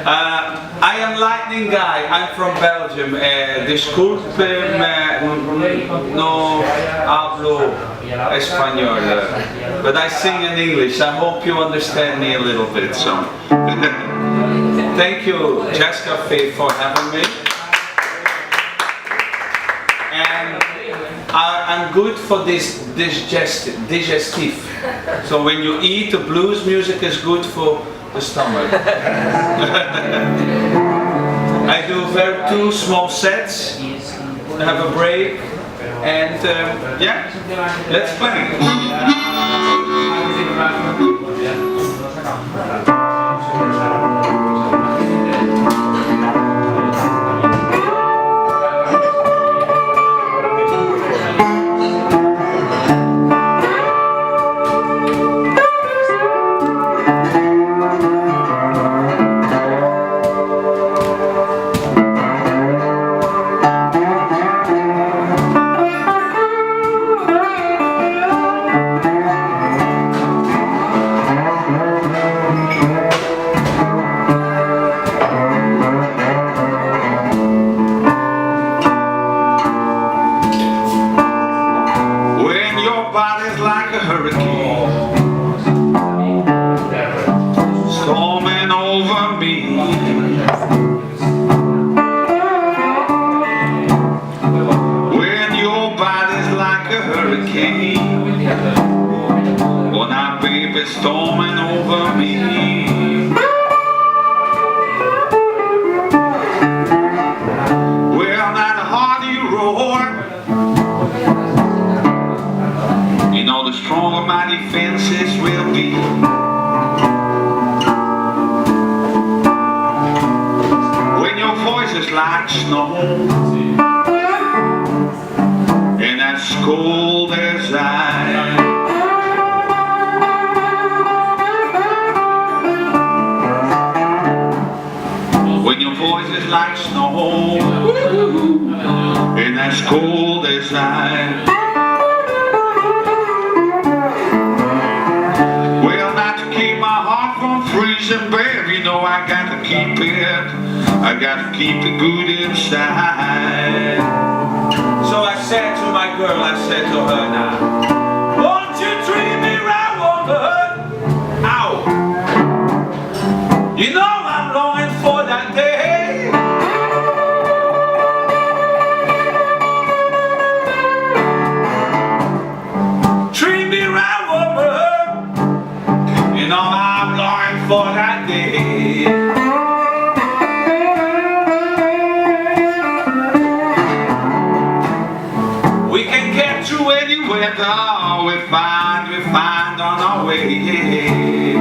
I am Lightning Guy. I'm from Belgium. Disculpe, no hablo español, but I sing in English. I hope you understand me a little bit. So, thank you, Café, for having me. And I'm good for this digestive. So when you eat, the blues music is good for the stomach. I do two small sets, have a break, and yeah, let's play. Storming over me, when your body's like a hurricane, oh now baby, storming over me. Well now the harder you roar, you know the stronger my defenses will be. It's like snow, and as cold as ice. When your voice is like snow, and as cold as ice. Well, not to keep my heart from freezing, babe, you know I got to keep it. I gotta keep it good inside. So I said to my girl, I said to her now, won't you treat me right, woman? Ow! You know I'm longing for that day. Treat me right, woman. You know I'm longing for that day. We find on our way.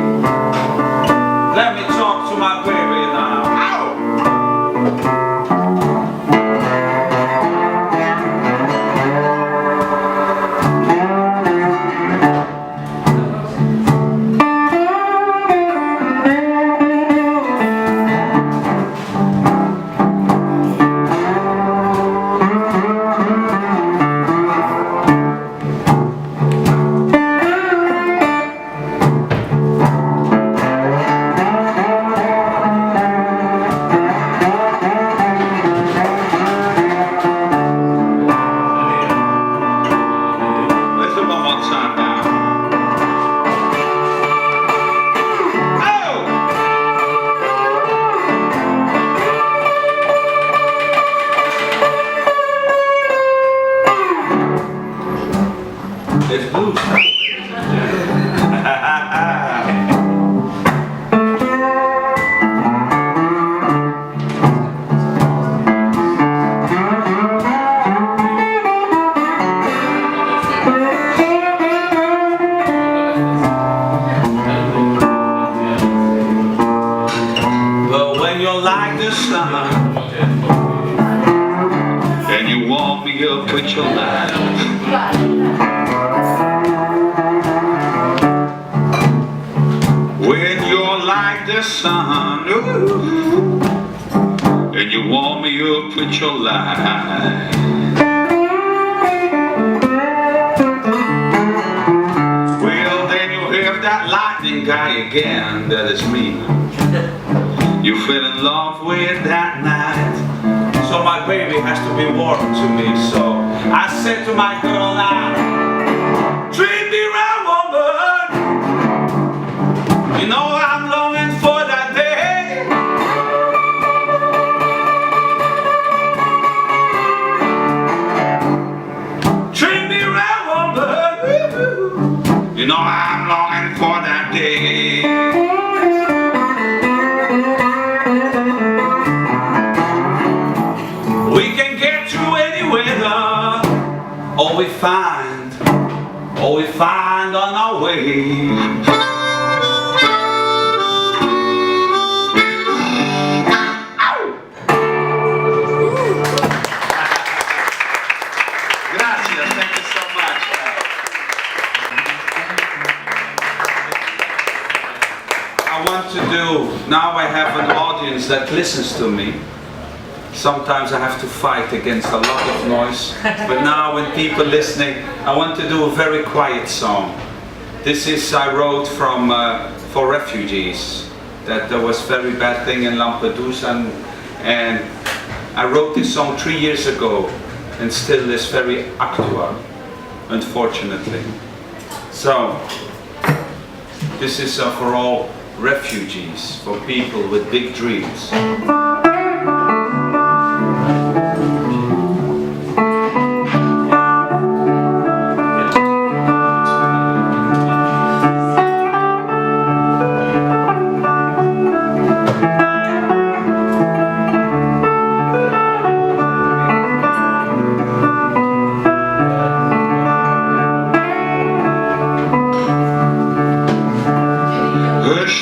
Let me talk to my baby now. And you warm me up with your light. When you're like the sun, ooh, and you warm me up with your light. Well, then you have that lightning same guy again, that is me. You fell in love with that night, so my baby has to be warm to me. So I said to my girl now, treat me right, woman. You know I'm longing for that day. Treat me right, woman. You know I'm longing for that day. We can get through any weather, all we find on our way. Gracias, thank you so much. I want to do, now I have an audience that listens to me. Sometimes I have to fight against a lot of noise, but now when people listening, I want to do a very quiet song. This is I wrote for refugees, that there was very bad thing in Lampedusa, and I wrote this song 3 years ago, and still is very actual, unfortunately. So, this is for all refugees, for people with big dreams.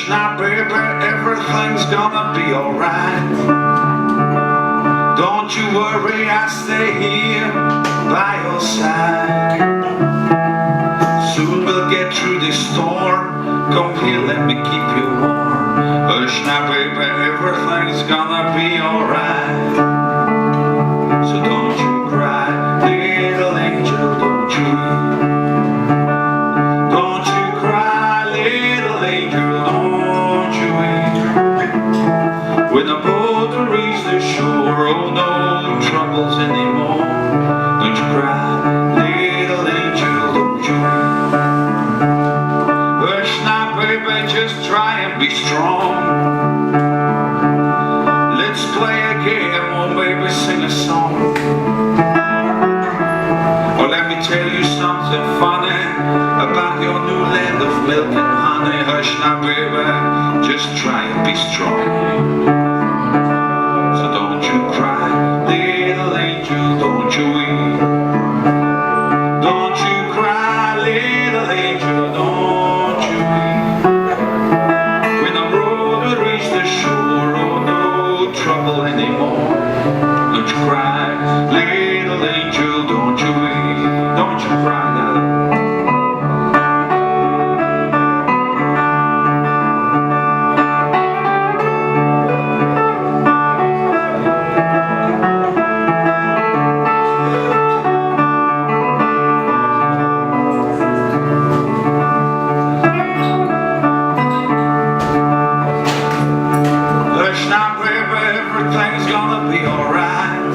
Now baby, everything's gonna be alright. Don't you worry, I stay here by your side. Soon we'll get through this storm. Come here, let me keep you warm. Hush now baby, everything's gonna be alright. So don't you cry, little angel, don't you? Don't you cry, little angel, don't you weep. When the boat reaches the shore, oh no troubles anymore. Don't you cry, little angel, don't you weep. Hush now baby, just try and be strong. Let's play a game, oh baby, sing a song. Or let me tell you something funny about your new land of milk and honey. Hush now baby, just try and be strong. So don't you cry, little angel, don't you weep. Don't you cry, little angel, don't you weep. When the road reaches the shore, oh no trouble anymore. Don't you cry, little angel, don't you weep. Don't you cry now. Everything's gonna be alright.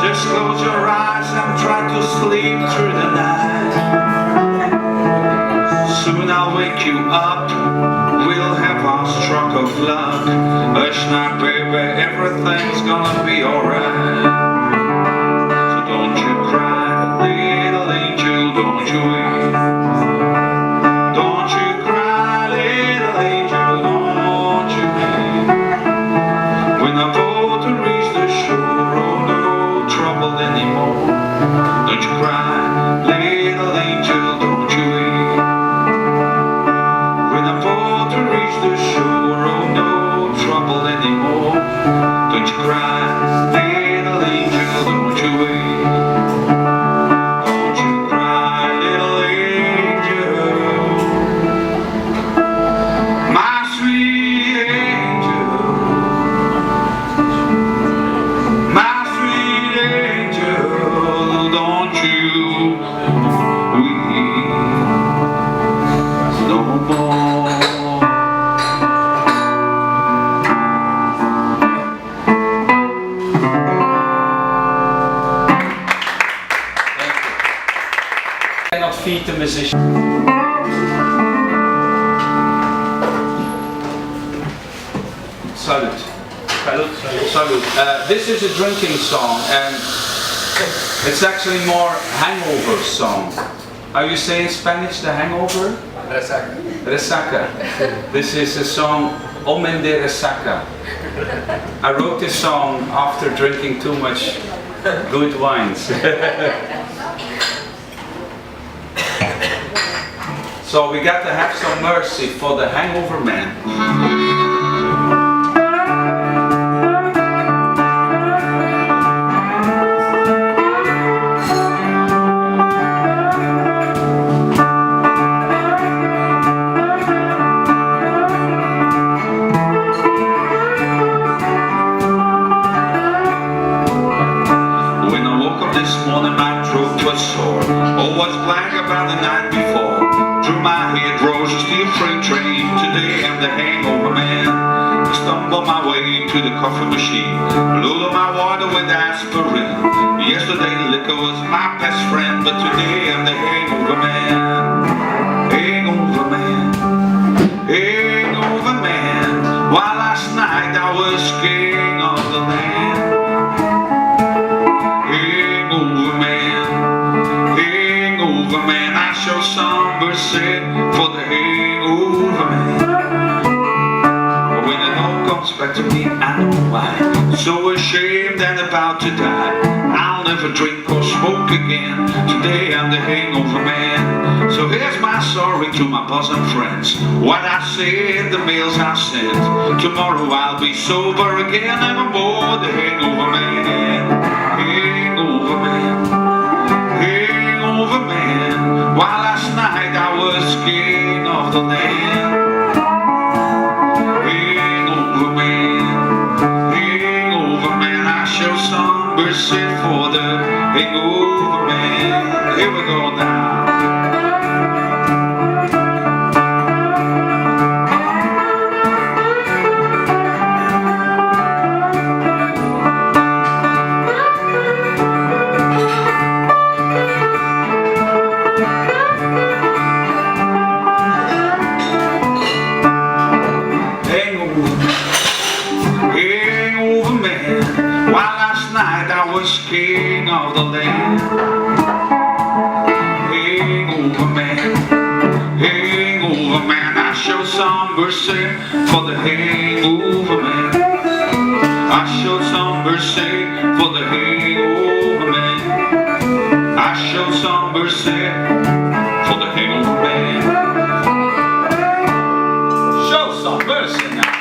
Just close your eyes and try to sleep through the night. Soon I'll wake you up, we'll have our stroke of luck. Hush now baby, everything's gonna be alright. So don't you cry, little angel, don't you weep. Don't you cry, little angel, don't you weep. When the boat reaches the shore, oh no trouble anymore. Don't you cry, little angel, don't you weep. When the boat reaches the shore, oh no trouble anymore. Don't you cry, little angel, don't you weep. Don't you cry, little angel, my sweet angel. My sweet angel, don't you weep no more. Salud. Salud. Salud. This is a drinking song, and it's actually more hangover song. How you say in Spanish, the hangover? Resaca. Resaca. This is a song, Omen de Resaca. I wrote this song after drinking too much good wines. So we got to have some mercy for the hangover man. To the coffee machine, load my water with aspirin. Yesterday liquor was my best friend, but today I'm the hangover man. Hangover man, hangover man. While last night I was king of the land. Hangover man, hangover man. I show some mercy for the hangover man. Back to me, I know why. So ashamed and about to die. I'll never drink or smoke again. Today I'm the hangover man. So here's my sorry to my bosom friends. What I said, the mails I sent. Tomorrow I'll be sober again. Nevermore the hangover man. Hangover man, hangover man. While last night I was king of the land. Mercy for the hangover man. Here we go now. Hangover man. While last night I was king of the land. Hangover man, hangover man. I show some mercy for the hangover man. I show some mercy for the hangover man. I show some mercy for the hangover man. Show some mercy now.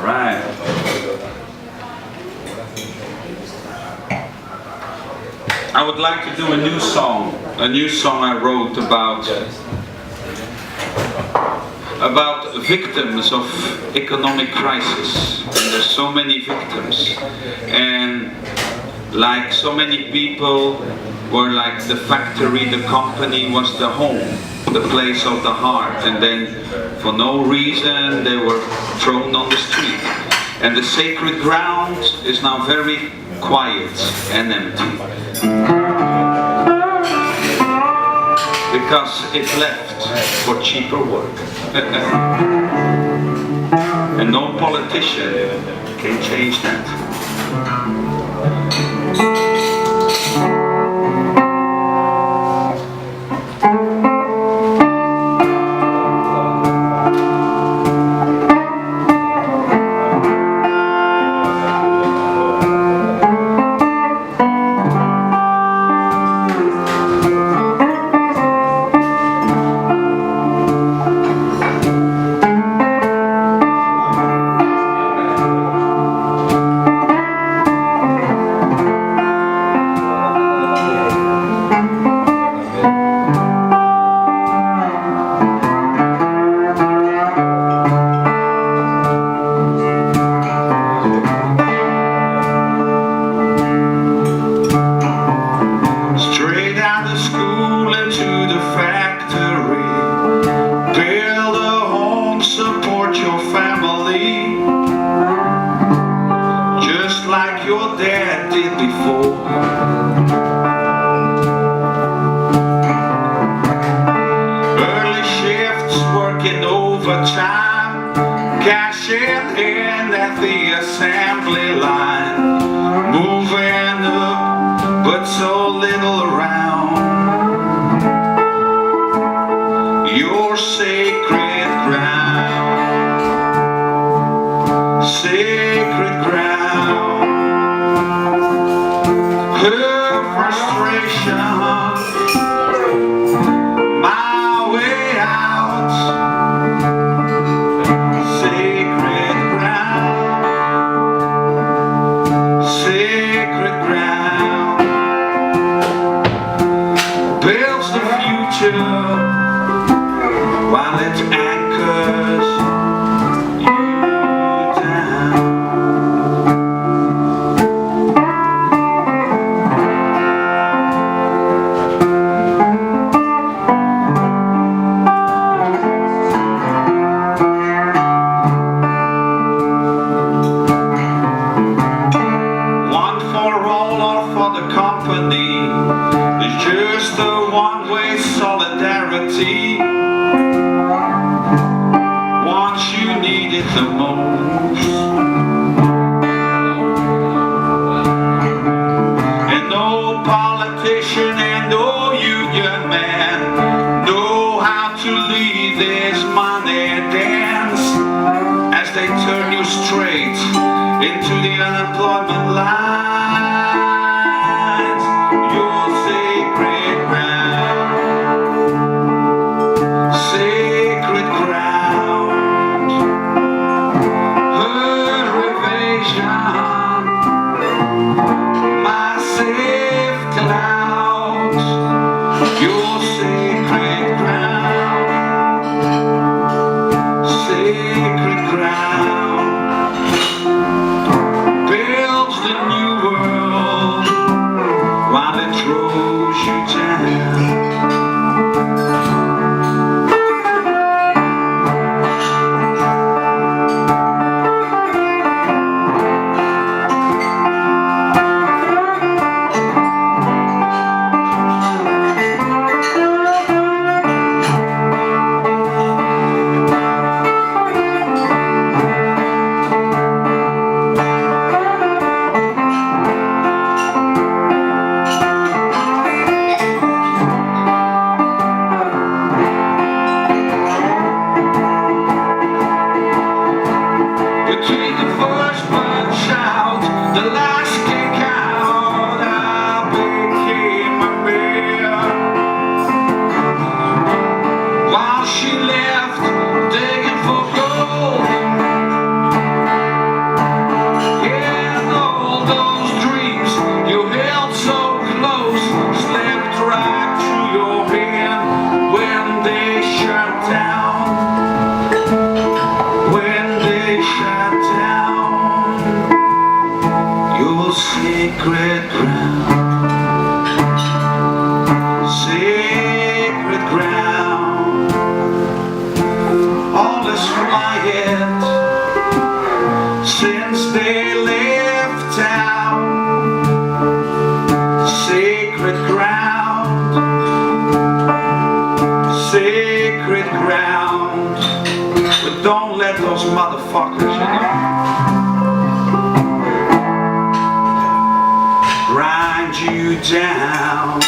Right. I would like to do a new song I wrote about victims of economic crisis. And there's so many victims, and like so many people were like the factory, the company was the home, the place of the heart, and then for no reason they were thrown on the street. And the sacred ground is now very quiet and empty. Because it left for cheaper work. And no politician can change that. Early shifts, work working overtime, cashing in at the assembly line, moving up but so little around. Your sacred ground, sacred ground. Her frustration, my way out. Sacred ground, sacred ground. Builds the future while it anchors you down. One for all or for the company, it's just a one-way solidarity. Once you need it the most, and no politician and no union man know how to lead this money dance as they turn you straight into the unemployment lines. Your sacred ground, sacred ground. Her evasion, my safe clouds. Your sacred ground, sacred ground. Builds the new world while it throws you down. Between the first punch out, the last kick out, I became a bear. While she left, digging for gold, and all those dreams you held so close slipped right through your hand when they shut down. When they shut down. Your sacred ground, sacred ground. All is quiet since they left town. Sacred ground, sacred ground. But don't let those motherfuckers, grind you down.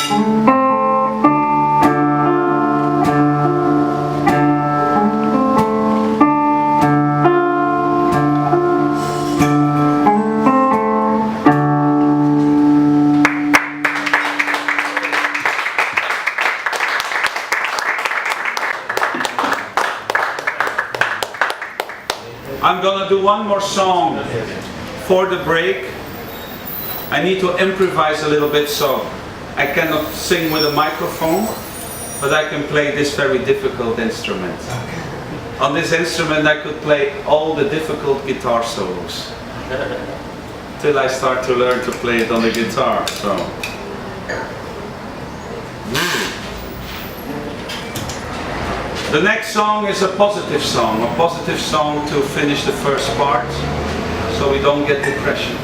I'm gonna do one more song for the break. I need to improvise a little bit, so I cannot sing with a microphone, but I can play this very difficult instrument. On this instrument I could play all the difficult guitar solos till I start to learn to play it on the guitar. So the next song is a positive song to finish the first part, so we don't get depression.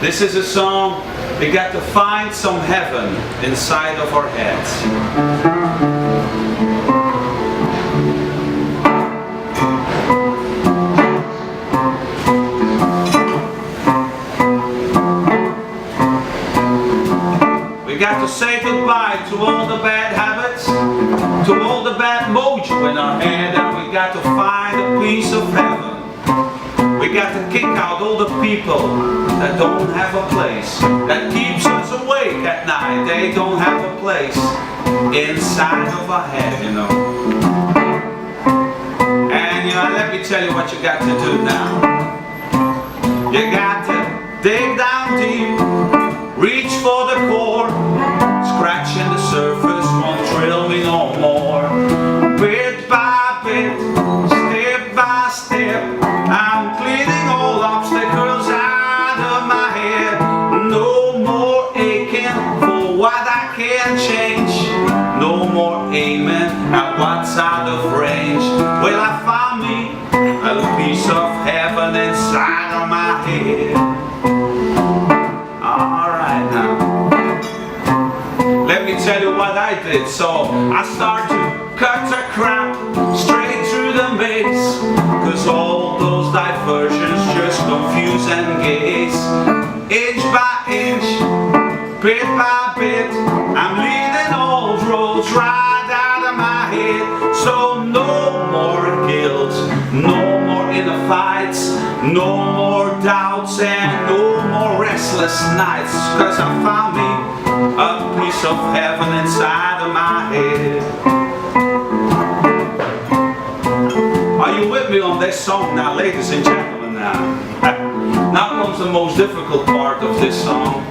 This is a song we got to find some heaven inside of our heads. to all the bad mojo in our head, and we got to find a piece of heaven. We got to kick out all the people that don't have a place, that keeps us awake at night. They don't have a place inside of our head, you know. And you know, let me tell you what you got to do now. You got to dig down deep, reach for the core. Scratching the surface won't thrill me no more. Bit by bit, step by step, I'm cleaning all obstacles out of my head. No more aching for what I can't change. No more aiming at what's out of range. Well, I found me a piece of heaven inside of my head. Alright now, let me tell you what I did. So I start to cut the crap straight through the maze, cause all those diversions just confuse and gaze. Inch by inch, bit by bit, I'm leading all roads right out of my head. So no more guilt, no more inner fights, no more doubts and no more restless nights, cause I found me a piece of heaven inside of my head. Are you with me on this song now, ladies and gentlemen? Now comes the most difficult part of this song.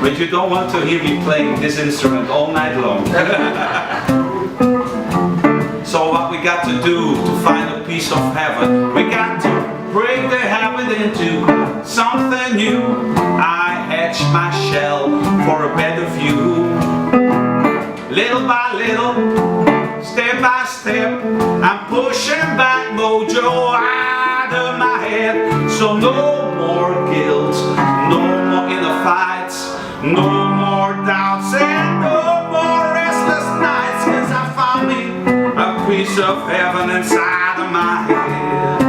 But you don't want to hear me playing this instrument all night long. So what we got to do to find a piece of heaven, we got to break the habit into something new. I hatch my shell for a better view. Little by little, step by step, I'm pushing back mojo out of my head. So no more guilt, no more inner fights, no more doubts and no more restless nights, cause I found me a piece of heaven inside of my head.